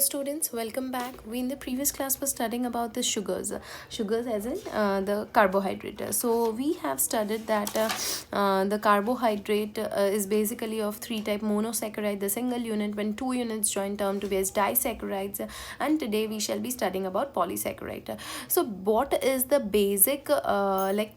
Students, welcome back. We in the previous class were studying about the sugars as in the carbohydrate. So we have studied that the carbohydrate is basically of three type: monosaccharide, the single unit, when two units join term to be as disaccharides. And today we shall be studying about polysaccharide. So what is the basic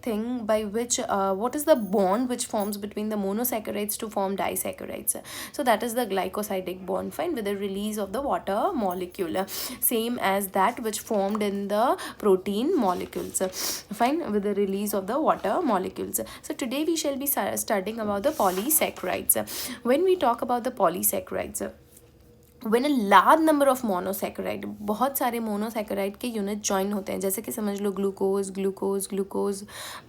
thing by which what is the bond which forms between the monosaccharides to form disaccharides? So that is the glycosidic bond, fine, with the release of the water molecule, same as that which formed in the protein molecules, fine, with the release of the water molecules. So today we shall be studying about the polysaccharides. When we talk about the polysaccharides, when a large number of monosaccharide, बहुत सारे monosaccharide के unit join होते हैं, जैसे कि समझ लो glucose,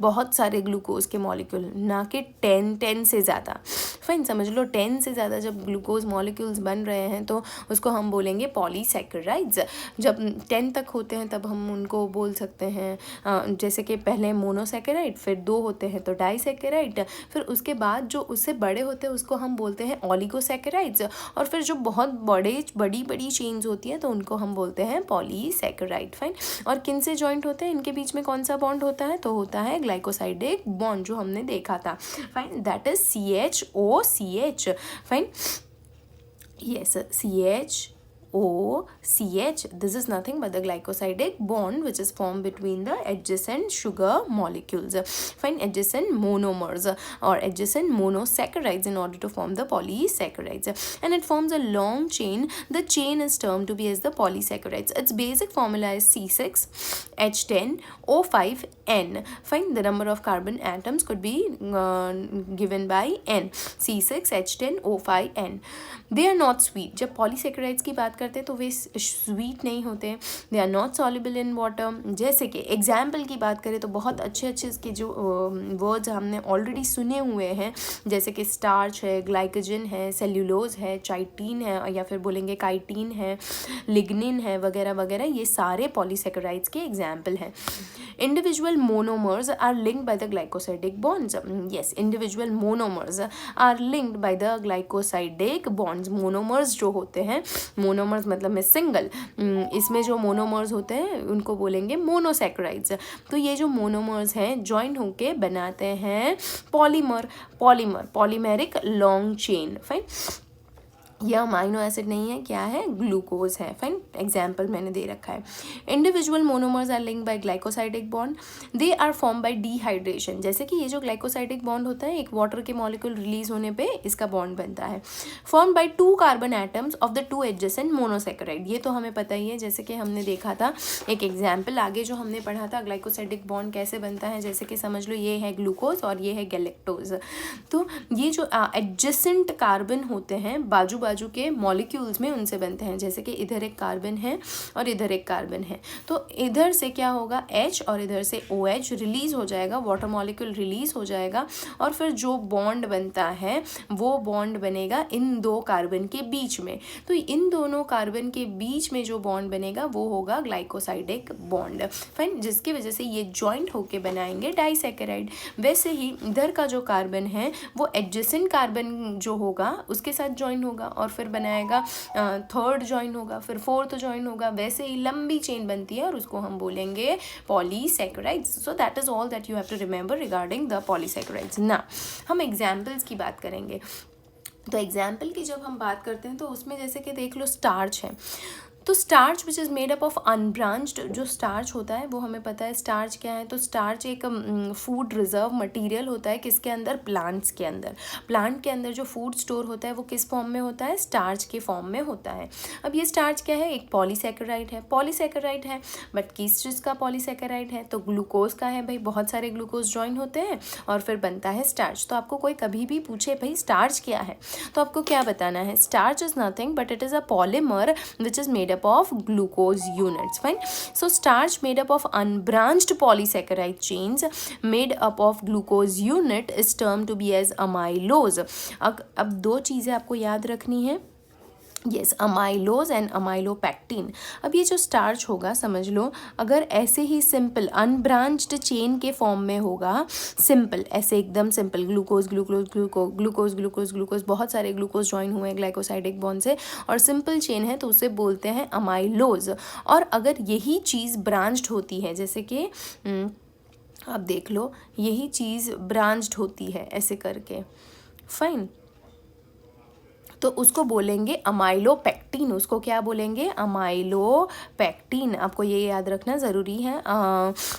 बहुत सारे ग्लूकोज के मॉलिक्यूल, ना कि 10 से ज़्यादा, फाइन, समझ लो 10 से ज़्यादा जब ग्लूकोज मॉलिक्यूल्स बन रहे हैं तो उसको हम बोलेंगे पॉलीसैकेराइड्स. जब 10 तक होते हैं तब हम उनको बोल सकते हैं जैसे कि पहले मोनोसैकेराइड, फिर 2 होते हैं तो डाइसैकेराइड, फिर उसके बाद जो उससे बड़े होते हैं उसको हम बोलते हैं ऑलिगोसैकेराइड्स, और फिर जो बहुत बड़ी चेन्स होती है तो उनको हम बोलते हैं पॉलीसैकेराइड, फाइन. और किन से जॉइंट होते हैं, इनके बीच में कौन सा बॉन्ड होता है, तो होता है ग्लाइकोसाइडिक बॉन्ड, जो हमने देखा था, fine, that is CHOCH, fine, yes, CHOCH. This is nothing but the glycosidic bond which is formed between the adjacent sugar molecules, fine, adjacent monomers or adjacent monosaccharides in order to form the polysaccharides, and it forms a long chain. The chain is termed to be as the polysaccharides. Its basic formula is C6H10O5N, fine. The number of carbon atoms could be given by N, C6H10O5N. They are not sweet. जब polysaccharides की बात करते हैं तो वे sweet नहीं होते, they are not soluble in water. जैसे कि एग्जाम्पल की बात करें तो बहुत अच्छे इसके जो वर्ड्स हमने ऑलरेडी सुने हुए हैं, जैसे कि स्टार्च है, ग्लाइकोजन है, सेल्यूलोज है, चाइटीन है, या फिर बोलेंगे काइटीन है, लिग्निन है, वगैरह वगैरह, ये सारे पॉलीसैकेराइड्स के एग्जाम्पल हैं. Individual monomers are linked by the glycosidic bonds. Yes, individual monomers are linked by the glycosidic bonds. Monomers जो होते हैं, मोनोमर्स मतलब में सिंगल, इसमें जो मोनोमर्स होते हैं उनको बोलेंगे मोनोसैकेराइड्स. तो ये जो मोनोमर्स हैं जॉइन होके बनाते हैं पॉलीमेरिक लॉन्ग चेन, फाइन. यह अमाइनो एसिड नहीं है, क्या है, ग्लूकोज है, फाइन. एग्जाम्पल मैंने दे रखा है. Individual monomers are linked by glycosidic bond. They are form by dehydration. जैसे कि ये जो ग्लाइकोसाइडिक बॉन्ड होता है, एक वाटर के मॉलिक्यूल रिलीज होने पे इसका बॉन्ड बनता है. Form by 2 carbon atoms of the 2 adjacent monosaccharide. ये तो हमें पता ही है, जैसे कि हमने देखा था एक एग्जाम्पल आगे जो हमने पढ़ा था, ग्लाइकोसाइडिक बॉन्ड कैसे बनता है. जैसे कि समझ लो ये है ग्लूकोज और ये है गैलेक्टोज. तो ये जो एडजेसेंट कार्बन होते हैं बाजू के मॉलिक्यूल्स में, उनसे बनते हैं. जैसे कि इधर एक कार्बन है और इधर एक कार्बन है, तो इधर से क्या होगा, H, और इधर से OH रिलीज हो जाएगा, वाटर मॉलिक्यूल रिलीज हो जाएगा, और फिर जो बॉन्ड बनता है वो बॉन्ड बनेगा इन 2 कार्बन के बीच में. तो इन दोनों कार्बन के बीच में जो बॉन्ड बनेगा वो होगा ग्लाइकोसाइडिक बॉन्ड, फाइन, जिसकी वजह से ये जॉइंट होके बनाएंगे डाइसैकेराइड. वैसे ही इधर का जो कार्बन है वो एडजेसेंट कार्बन जो होगा उसके साथ जॉइन होगा, और फिर बनाएगा थर्ड जॉइन होगा, फिर फोर्थ जॉइन होगा. वैसे ही लंबी चेन बनती है और उसको हम बोलेंगे polysaccharides. So that is all that you have to remember regarding the polysaccharides. ना हम एग्जाम्पल्स की बात करेंगे. तो एग्जाम्पल की जब हम बात करते हैं तो उसमें जैसे कि देख लो स्टार्च है, तो starch which is made up of unbranched. जो स्टार्च होता है वो हमें पता है स्टार्च क्या है. तो स्टार्च एक फूड रिजर्व मटेरियल होता है, किसके अंदर, प्लांट्स के अंदर. प्लांट के अंदर जो फूड स्टोर होता है वो किस फॉर्म में होता है, स्टार्च के फॉर्म में होता है. अब ये स्टार्च क्या है, एक पॉलीसैकेराइड है, बट किस चीज़ का पॉलीसैकेराइड है, तो ग्लूकोज का है भाई. बहुत सारे ग्लूकोज ज्वाइन होते हैं और फिर बनता है स्टार्च. तो आपको कोई कभी भी पूछे भाई स्टार्च क्या है, तो आपको क्या बताना है, starch is nothing but it is a polymer which is made up of glucose units, fine. So starch made up of unbranched polysaccharide chains made up of glucose unit is termed to be as amylose. अब 2 चीज़ें आपको याद रखनी है. Yes, amylose and amylopectin. अब ये जो starch होगा समझ लो, अगर ऐसे ही सिंपल अनब्रांच्ड चेन के फॉर्म में होगा, सिंपल ऐसे एकदम simple, glucose glucose glucose glucose glucose glucose, बहुत सारे ग्लूकोज ज्वाइन हुए हैं ग्लाइकोसाइडिक बॉन्ड से और सिंपल चेन है तो उसे बोलते हैं अमाइलोज। और अगर यही चीज़ ब्रांच्ड होती है, जैसे कि आप देख लो यही चीज़ ब्रांच्ड होती है ऐसे करके, फाइन, तो उसको बोलेंगे अमाइलोपैक्टिन। उसको क्या बोलेंगे? अमाइलोपैक्टिन। आपको ये याद रखना ज़रूरी है।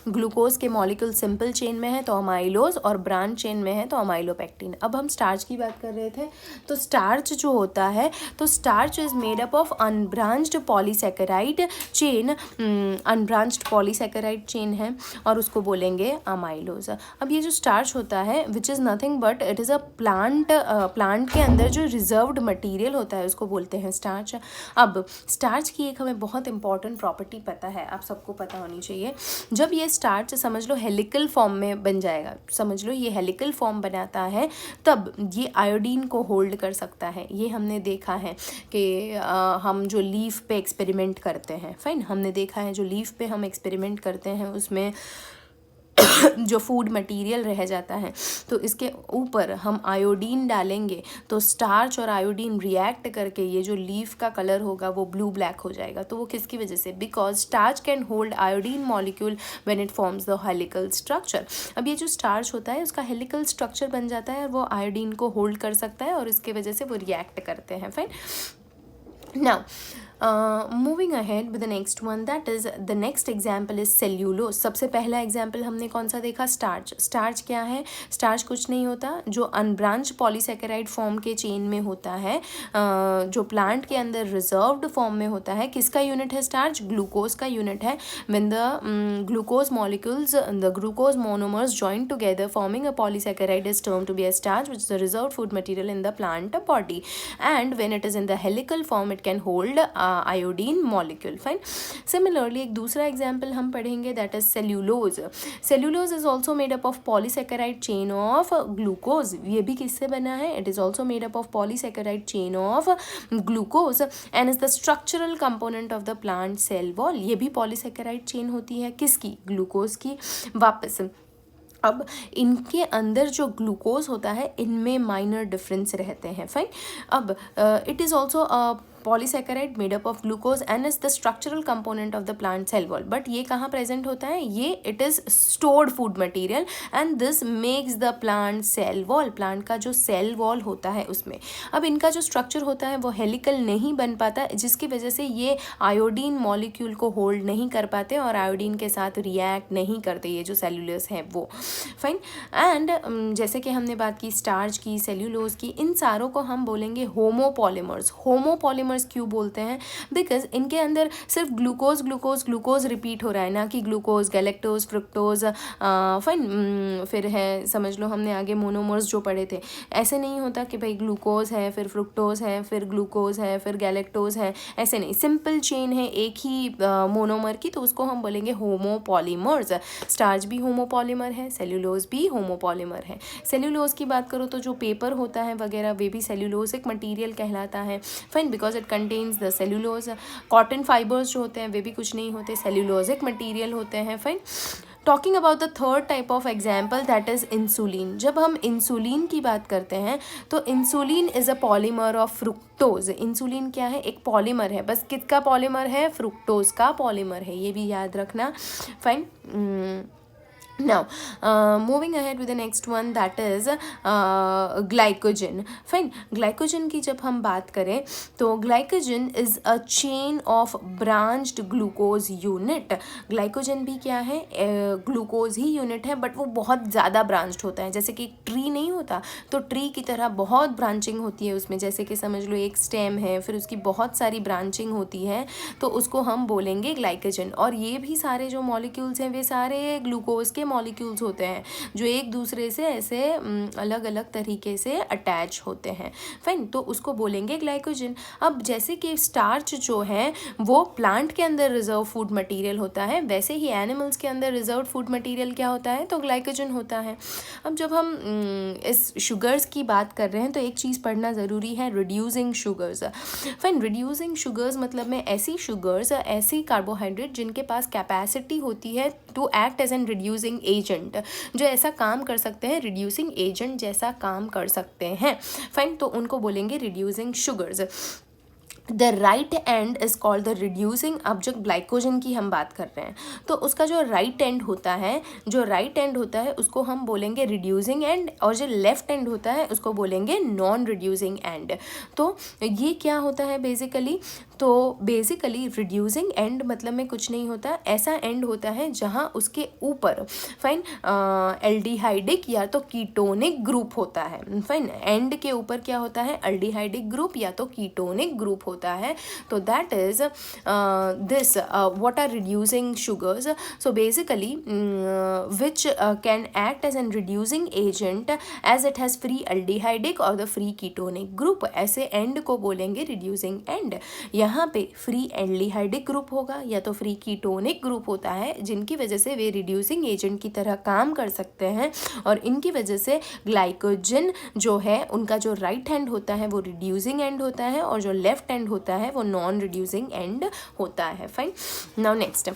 ग्लूकोज के मॉलिक्यूल सिंपल चेन में है तो अमाइलोज, और ब्रांच चेन में है तो अमाइलोपैक्टिन। अब हम स्टार्च की बात कर रहे थे, तो स्टार्च जो होता है, तो starch is made up of unbranched polysaccharide chain, unbranched polysaccharide chain है और उसको बोलेंगे अमाइलोज। अब ये जो स्टार्च होता है which is nothing but it is a plant के अंदर जो रिजर्व्ड मटेरियल होता है उसको बोलते हैं स्टार्च। अब स्टार्च की एक हमें बहुत इंपॉर्टेंट प्रॉपर्टी पता है, आप सबको पता होनी चाहिए। जब ये स्टार्च समझ लो हेलिकल फॉर्म में बन जाएगा, समझ लो ये हेलिकल फॉर्म बनाता है, तब ये आयोडीन को होल्ड कर सकता है। ये हमने देखा है कि हम जो लीफ पे एक्सपेरिमेंट करते हैं, फाइन, हमने देखा है जो लीफ पे हम एक्सपेरिमेंट करते हैं उसमें जो फूड मटेरियल रह जाता है तो इसके ऊपर हम आयोडीन डालेंगे तो स्टार्च और आयोडीन रिएक्ट करके ये जो लीफ का कलर होगा वो ब्लू ब्लैक हो जाएगा। तो वो किसकी वजह से? Because starch can hold iodine molecule when it forms the helical structure. अब ये जो स्टार्च होता है उसका हेलिकल स्ट्रक्चर बन जाता है और वो आयोडीन को होल्ड कर सकता है और इसके वजह से वो रिएक्ट करते हैं। Fine, now moving ahead with the next one, that is the next example is cellulose। सबसे पहला एग्जाम्पल हमने कौन सा देखा? स्टार्च। स्टार्च क्या है? स्टार्च कुछ नहीं होता, जो अनब्रांच पॉलीसैकेराइड फॉर्म के चेन में होता है, जो प्लांट के अंदर रिजर्व्ड फॉर्म में होता है। किसका यूनिट है स्टार्च? ग्लूकोज का यूनिट है। when the glucose molecules, the glucose monomers join together forming a polysaccharide is termed to be a starch, which is the reserved food material in the plant body, and when it is in the helical form it can hold iodine molecule. Fine, similarly एक दूसरा example हम पढ़ेंगे, that is cellulose. Cellulose is also made up of polysaccharide chain of glucose. ये भी किससे बना है? It is also made up of polysaccharide chain of glucose and is the structural component of the plant cell wall. ये भी polysaccharide chain होती है, किसकी? ग्लूकोज की। वापस अब इनके अंदर जो ग्लूकोज होता है इनमें माइनर डिफरेंस रहते हैं। फाइन, अब it is also polysaccharide made up of glucose and is the structural component of the plant cell wall. But ये कहाँ प्रेजेंट होता है? ये it is stored food material and this makes the plant cell wall. Plant का जो cell wall होता है उसमें अब इनका जो स्ट्रक्चर होता है वो हेलिकल नहीं बन पाता, जिसकी वजह से ये आयोडीन मॉलिक्यूल को होल्ड नहीं कर पाते और आयोडीन के साथ रिएक्ट नहीं करते, ये जो सेल्यूलोज है वो। फाइन, एंड जैसे कि हमने बात की स्टार्च की, सेल्यूलोज की, इन सारों को हम बोलेंगे होमोपॉलीमर्स। होमोपॉलीमर्स क्यों बोलते हैं? बिकॉज इनके अंदर सिर्फ ग्लूकोज ग्लूकोज ग्लूकोज रिपीट हो रहा है, ना कि ग्लूकोज, गैलेक्टोज, फ्रुक्टोज। फाइन, फिर है समझ लो हमने आगे मोनोमर्स जो पढ़े थे, ऐसे नहीं होता कि भाई ग्लूकोज है फिर फ्रुक्टोज है फिर ग्लूकोज है फिर गैलेक्टोज है, ऐसे नहीं, सिंपल चेन है एक ही मोनोमर की, तो उसको हम बोलेंगे होमोपॉलीमर्स। स्टार्च भी होमोपॉलीमर है, सेल्यूलोज भी होमोपॉलीमर है। सेल्यूलोज की बात करो तो जो पेपर होता है वगैरह वे भी सेल्यूलोजिक मटेरियल कहलाता है। Fine, because it contains the cellulose. Cotton fibres जो होते हैं वे भी कुछ नहीं होते, सेल्यूलोजिक मटेरियल होते हैं। Fine, talking about the third type of example that is insulin. जब हम इंसुलिन की बात करते हैं तो insulin is a polymer of fructose. Insulin क्या है? एक पॉलीमर है, बस किसका पॉलीमर है? फ्रुक्टोज का पॉलीमर है, ये भी याद रखना। Fine, now moving ahead with the next one, that is glycogen। Fine, glycogen की जब हम बात करें तो glycogen is a chain of branched glucose unit. Glycogen भी क्या है? ग्लूकोज ही यूनिट है, बट वो बहुत ज़्यादा ब्रांच्ड होता है। जैसे कि ट्री नहीं होता, तो ट्री की तरह बहुत ब्रांचिंग होती है उसमें, जैसे कि समझ लो एक स्टेम है फिर उसकी बहुत सारी ब्रांचिंग होती है, तो उसको हम बोलेंगे ग्लाइकोजन। और ये भी सारे जो मॉलिक्यूल्स हैं वे सारे ग्लूकोज के के मॉलिक्यूल्स होते हैं जो एक दूसरे से ऐसे अलग अलग तरीके से अटैच होते हैं, फाइन, तो उसको बोलेंगे ग्लाइकोजन। अब जैसे कि स्टार्च जो है वो प्लांट के अंदर रिजर्व फूड मटेरियल होता है, वैसे ही एनिमल्स के अंदर रिजर्व फूड मटेरियल क्या होता है, तो ग्लाइकोजन होता है। अब जब हम इस शुगर्स की बात कर रहे हैं तो एक चीज़ पढ़ना ज़रूरी है, reducing sugars. Fine, reducing sugars मतलब में ऐसी शुगर्स, ऐसी कार्बोहाइड्रेट जिनके पास कैपेसिटी होती है to act as an reducing agent, जो ऐसा काम कर सकते हैं, रिड्यूसिंग एजेंट जैसा काम कर सकते हैं, फाइन, तो उनको बोलेंगे reducing sugars. The right and is called the reducing. अब जो ग्लाइकोजन की हम बात कर रहे हैं तो उसका जो राइट एंड होता है, उसको हम बोलेंगे रिड्यूसिंग एंड, और जो लेफ्ट एंड होता है उसको बोलेंगे नॉन रिड्यूसिंग एंड। तो ये क्या होता है बेसिकली, तो बेसिकली रिड्यूसिंग एंड मतलब में कुछ नहीं होता, ऐसा एंड होता है जहाँ उसके ऊपर, फाइन, एल्डिहाइडिक या तो कीटोनिक ग्रुप होता है, फाइन, एंड के ऊपर क्या होता है, एल्डिहाइडिक ग्रुप या तो कीटोनिक ग्रुप होता है, तो that is this what are reducing sugars. So basically which can act as an reducing agent as it has free aldehydic और द फ्री कीटोनिक ग्रुप, ऐसे एंड को बोलेंगे रिड्यूसिंग एंड। यहाँ पे फ्री एल्डिहाइडिक ग्रुप होगा या तो free ketonic group होता है, जिनकी वजह से वे रिड्यूसिंग एजेंट की तरह काम कर सकते हैं, और इनकी वजह से ग्लाइकोजन जो है उनका जो राइट हैंड होता है वो रिड्यूसिंग एंड होता है, और जो लेफ्ट एंड होता है वो नॉन रिड्यूसिंग एंड होता है, fine. Now next,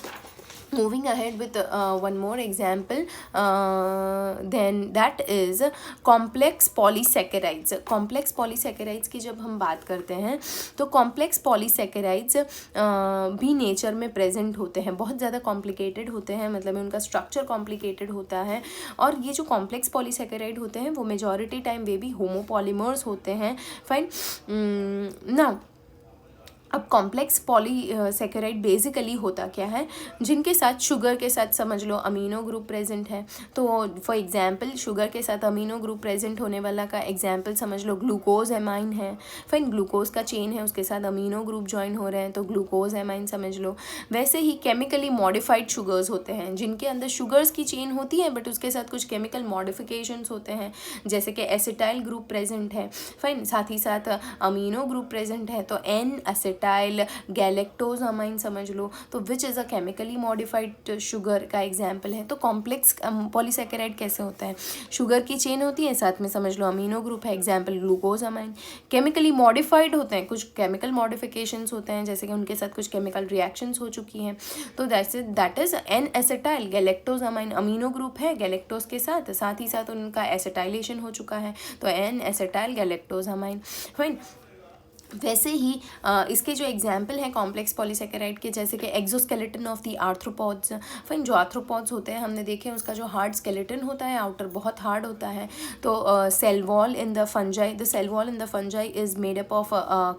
moving ahead with one more example, then that is complex polysaccharides। complex polysaccharides की जब हम बात करते हैं तो complex polysaccharides भी नेचर में प्रेजेंट होते हैं, बहुत ज़्यादा कॉम्प्लिकेटेड होते हैं, मतलब उनका स्ट्रक्चर कॉम्प्लिकेटेड होता है, और ये जो कॉम्प्लेक्स पॉलीसेकेराइड होते हैं वो मेजॉरिटी टाइम वे भी होमोपॉलीमर्स होते हैं, फाइन। नाउ अब कॉम्प्लेक्स पॉलीसेकेराइड बेसिकली होता क्या है, जिनके साथ शुगर के साथ समझ लो अमीनो ग्रुप प्रेजेंट है, तो फॉर एग्जांपल शुगर के साथ अमीनो ग्रुप प्रेजेंट होने वाला का एग्जांपल समझ लो ग्लूकोज एमाइन है, फिर ग्लूकोज का चेन है उसके साथ अमीनो ग्रुप ज्वाइन हो रहे हैं तो ग्लूकोज एमाइन समझ लो। वैसे ही केमिकली मॉडिफाइड शुगर्स होते हैं जिनके अंदर शुगर्स की चेन होती है बट उसके साथ कुछ केमिकल मॉडिफिकेशंस होते हैं, जैसे कि एसिटाइल ग्रुप प्रेजेंट है, फाइन, साथ ही साथ अमीनो ग्रुप प्रेजेंट है तो एन एसिटाइल गैलेक्टोज अमाइन समझ लो, तो which is a chemically modified sugar का एग्जाम्पल है। तो कॉम्प्लेक्स पॉलीसेकेराइड कैसे होता है, शुगर की चेन होती है साथ में समझ लो अमीनो ग्रुप है, example glucose amine. Chemically modified होते हैं, कुछ केमिकल मॉडिफिकेशंस होते हैं जैसे कि उनके साथ कुछ केमिकल रिएक्शंस हो चुकी हैं, तो that is an acetyl galactose amine, amino group है गैलेक्टोज के साथ, साथ ही साथ उनका एसिटाइलेशन हो चुका है तो N acetyl galactose amine, fine. वैसे ही इसके जो एग्जाम्पल हैं कॉम्प्लेक्स पॉलीसेकेराइड के, जैसे कि exoskeleton of the arthropods, fine, जो आर्थ्रोपॉड्स होते हैं हमने देखे उसका जो हार्ड स्केलेटन होता है आउटर बहुत हार्ड होता है, तो cell wall in the fungi, the cell wall in the fungi is made up of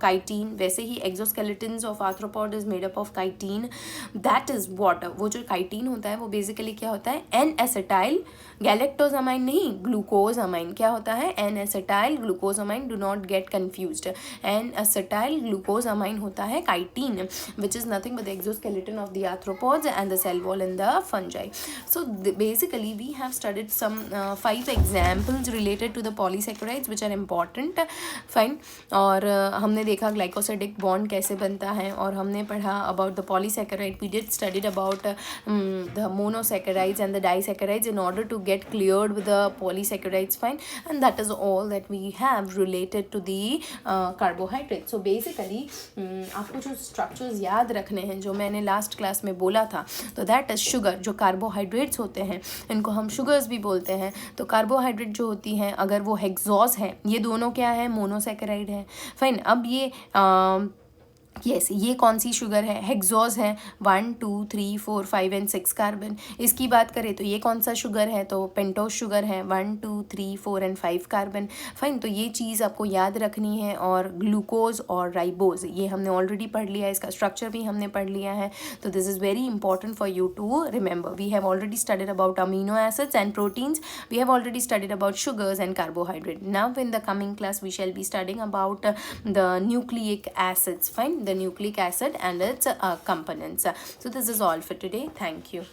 chitin, वैसे ही exoskeletons of arthropod is made up of chitin, that is what, वो जो काइटीन होता है वो बेसिकली क्या होता है, एन एसिटाइल गैलेक्टोज अमाइन नहीं ग्लूकोज अमाइन, क्या होता है N acetyl glucose amine, do not get confused, N acetyl glucose amine होता है chitin which is nothing but the exoskeleton of the arthropods and the cell wall in the fungi. So basically we have studied some 5 examples related to the polysaccharides which are important, fine, और हमने देखा glycosidic bond कैसे बनता है, और हमने पढ़ा about the polysaccharide, we did studied about the monosaccharides and the disaccharides in order to get cleared with the polysaccharides, fine, and that is all that we have related to the carbohydrates. So basically आपको जो structures याद रखने हैं जो मैंने last class में बोला था, तो दैट इज शुगर, जो कार्बोहाइड्रेट्स होते हैं इनको हम शुगर्स भी बोलते हैं, तो कार्बोहाइड्रेट जो होती हैं अगर वो हेक्सोज है, ये दोनों क्या है मोनोसेकेराइड है, फाइन। अब ये यस ये कौन सी शुगर है, हेक्सोज है, 1 2 3 4 5 एंड 6 कार्बन। इसकी बात करें तो ये कौन सा शुगर है, तो पेंटोज शुगर है, 1 2 3 4 एंड 5 कार्बन, फाइन। तो ये चीज़ आपको याद रखनी है, और ग्लूकोज और राइबोज ये हमने ऑलरेडी पढ़ लिया है, इसका स्ट्रक्चर भी हमने पढ़ लिया है, तो this is very important for you to remember. We have already studied about amino acids and proteins, we have already studied about sugars and carbohydrate. Now in the coming class we shall be studying about the nucleic acids, fine, the nucleic acid and its components. So this is all for today. Thank you.